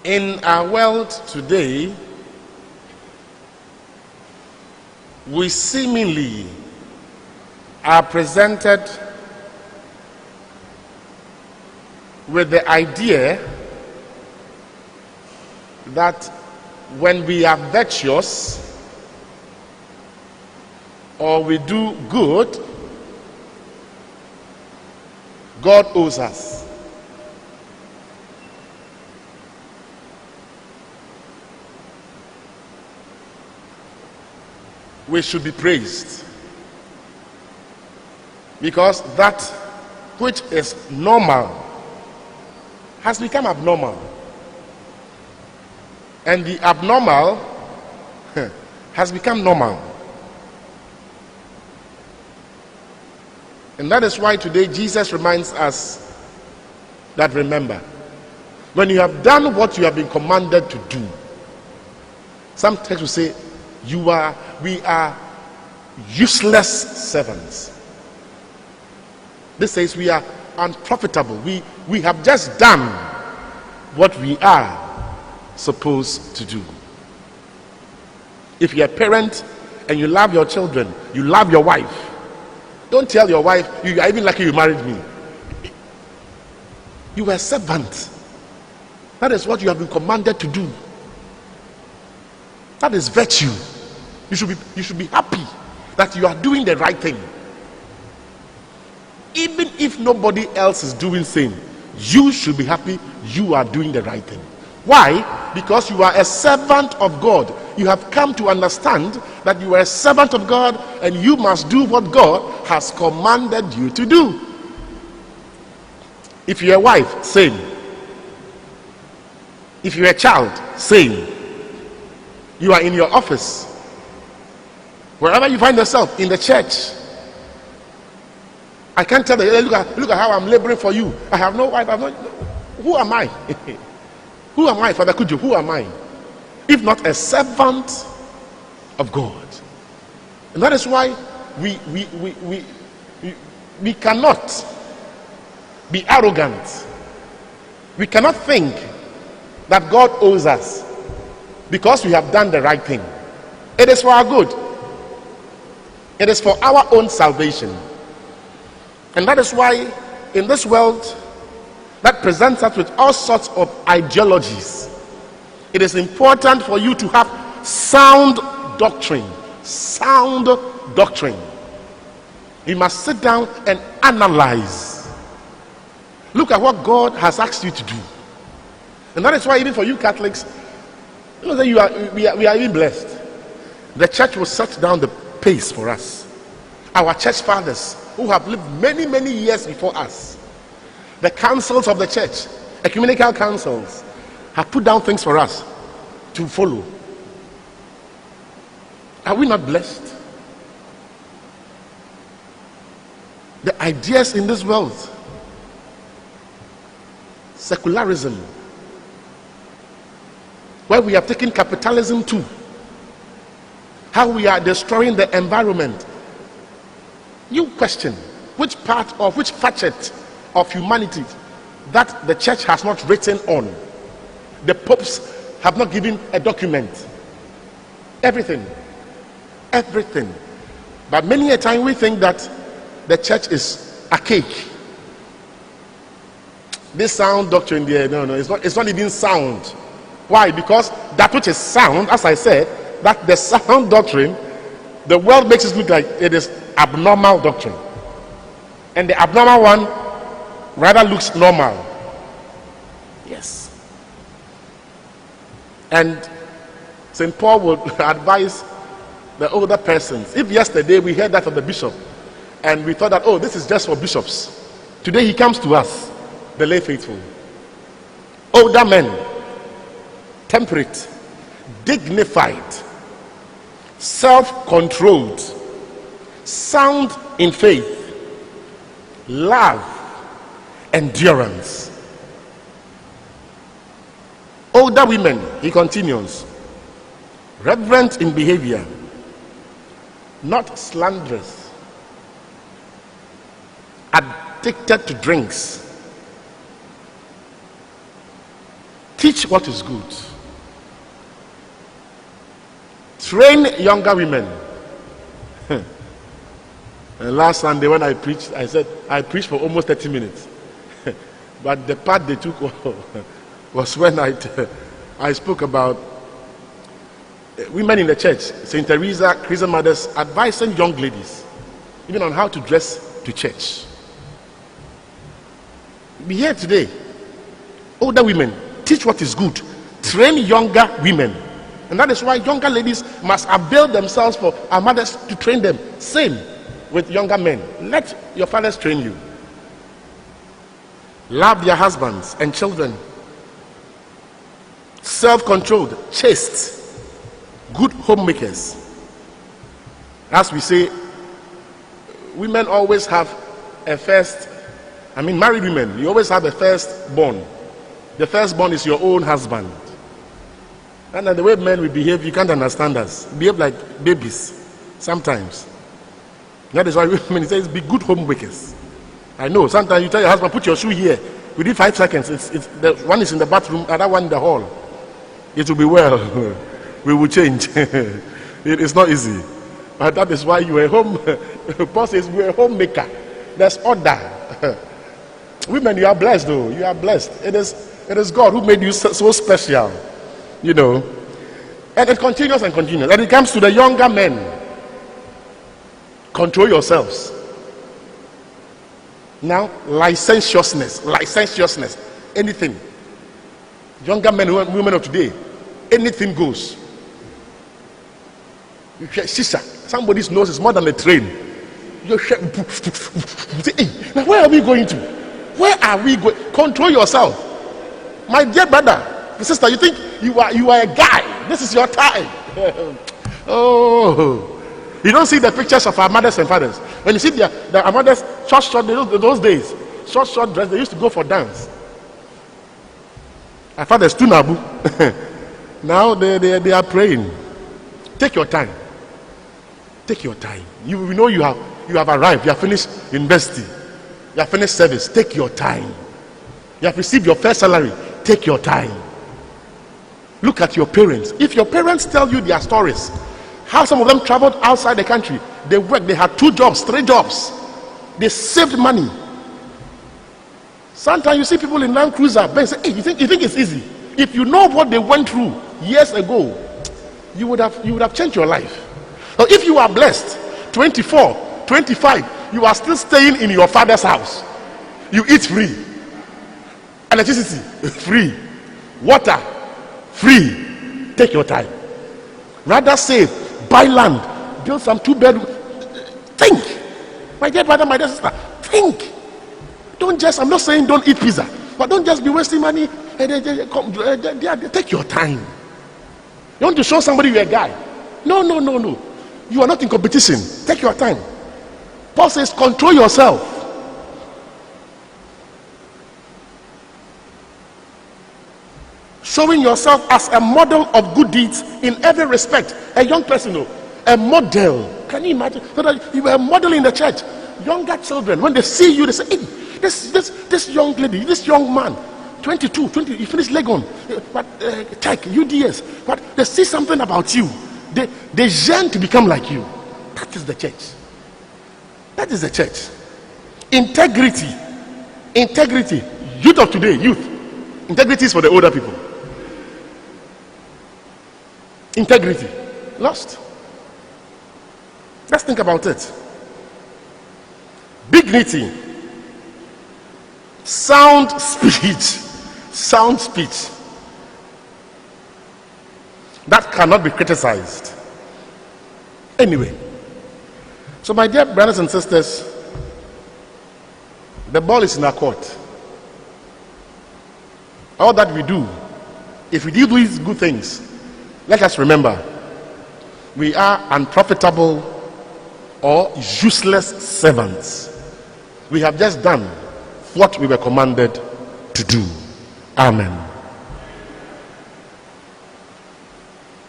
In our world today, we seemingly are presented with the idea that when we are virtuous or we do good, God owes us. We should be praised because that which is normal has become abnormal, and the abnormal has become normal. And that is why today Jesus reminds us that, remember, when you have done what you have been commanded to do, some texts will say we are useless servants. This says we are unprofitable. We have just done what we are supposed to do. If you're a parent and you love your children, you love your wife, don't tell your wife, you are even lucky you married me. You were a servant. That is what you have been commanded to do. That is virtue. You should be happy that you are doing the right thing. Even if nobody else is doing same, you should be happy you are doing the right thing. Why? Because you are a servant of God. You have come to understand that you are a servant of God and you must do what God has commanded you to do. If you're a wife, same. If you're a child, same. You are in your office, wherever you find yourself, in the church. I can't tell you, look at how I'm laboring for you. I have no wife. Who am I? Who am I, Father Kujo? Who am I? If not a servant of God. And that is why we cannot be arrogant. We cannot think that God owes us because we have done the right thing. It is for our good. It is for our own salvation. And that is why in this world that presents us with all sorts of ideologies, it is important for you to have sound doctrine. Sound doctrine. You must sit down and analyze. Look at what God has asked you to do. And that is why even for you Catholics, you know, we are even blessed. The church will set down the pace for us. Our church fathers who have lived many, many years before us, the councils of the church, ecumenical councils, have put down things for us to follow. Are we not blessed? The ideas in this world, secularism, where we have taken capitalism to, how we are destroying the environment. You question which part of which facet of humanity that the church has not written on. The popes have not given a document. Everything. But many a time we think that the church is archaic. This sound doctrine there, no, it's not even sound. Why? Because that which is sound, as I said, that the sound doctrine, the world makes it look like it is abnormal doctrine, and the abnormal one rather looks normal. Yes. And St. Paul would advise the older persons. If yesterday we heard that from the bishop and we thought that, oh, this is just for bishops, today he comes to us, the lay faithful, older men, temperate, dignified, self-controlled, sound in faith, love, endurance. Older women, he continues, reverent in behavior, not slanderous, addicted to drinks, Teach what is good. Train younger women. And last Sunday when I preached, I said I preached for almost 30 minutes. But the part they took was when I spoke about women in the church. St. Teresa, Christian mothers advising young ladies even on how to dress to church. Be here today. Older women, teach what is good. Train younger women. And that is why younger ladies must avail themselves for our mothers to train them. Same with younger men. Let your fathers train you. Love their husbands and children. Self-controlled, chaste, good homemakers. As we say, women always have a first, married women, you always have a firstborn. The firstborn is your own husband. And the way men will behave, you can't understand us. Behave like babies sometimes. That is why women say, be good homemakers. I know, sometimes you tell your husband, put your shoe here. Within 5 seconds, the one is in the bathroom, the other one in the hall. It will be well. We will change. It is not easy. But that is why you are home. Paul says, you are a homemaker. There's order. Women, you are blessed though. You are blessed. It is God who made you so special. You know. And it continues and continues. And it comes to the younger men. Control yourselves. Now, licentiousness, anything. Younger men and women of today, anything goes. Shisha, somebody's nose is more than a train. You say, hey, now where are we going to? Where are we going? Control yourself. My dear brother, sister, you think you are a guy. This is your time. Oh. You don't see the pictures of our mothers and fathers. When you see our mothers, short, those days, short dress, they used to go for dance. Our fathers, Tunabu. Now they are praying. Take your time. Take your time. You know you have arrived. You have finished university. You have finished service. Take your time. You have received your first salary. Take your time. Look at your parents. If your parents tell you their stories, how some of them traveled outside the country, they worked, they had 2 jobs, 3 jobs, they saved money. Sometimes you see people in Land Cruiser, Ben say, hey, you think it's easy? If you know what they went through years ago, you would have changed your life. So if you are blessed, 24, 25, you are still staying in your father's house. You eat free, electricity free, water free. Take your time. Rather save. Buy land, build some 2-bedroom. Think, my dear brother, my dear sister. Think. Don't just. I'm not saying don't eat pizza, but don't just be wasting money. Take your time. You want to show somebody you're a guy? No. You are not in competition. Take your time. Paul says, control yourself. Showing yourself as a model of good deeds in every respect. A young person, a model. Can you imagine? So that you were a model in the church. Younger children, when they see you, they say, hey, this young lady, this young man, 22, 20, you finished Legon, but Tech, UDS, but they see something about you. They yearn to become like you. That is the church. That is the church. Integrity. Youth of today, youth. Integrity is for the older people. Integrity. Lost. Let's think about it. Dignity. Sound speech. That cannot be criticized. Anyway. So my dear brothers and sisters, the ball is in our court. All that we do, if we do these good things, let us remember, we are unprofitable or useless servants. We have just done what we were commanded to do. Amen.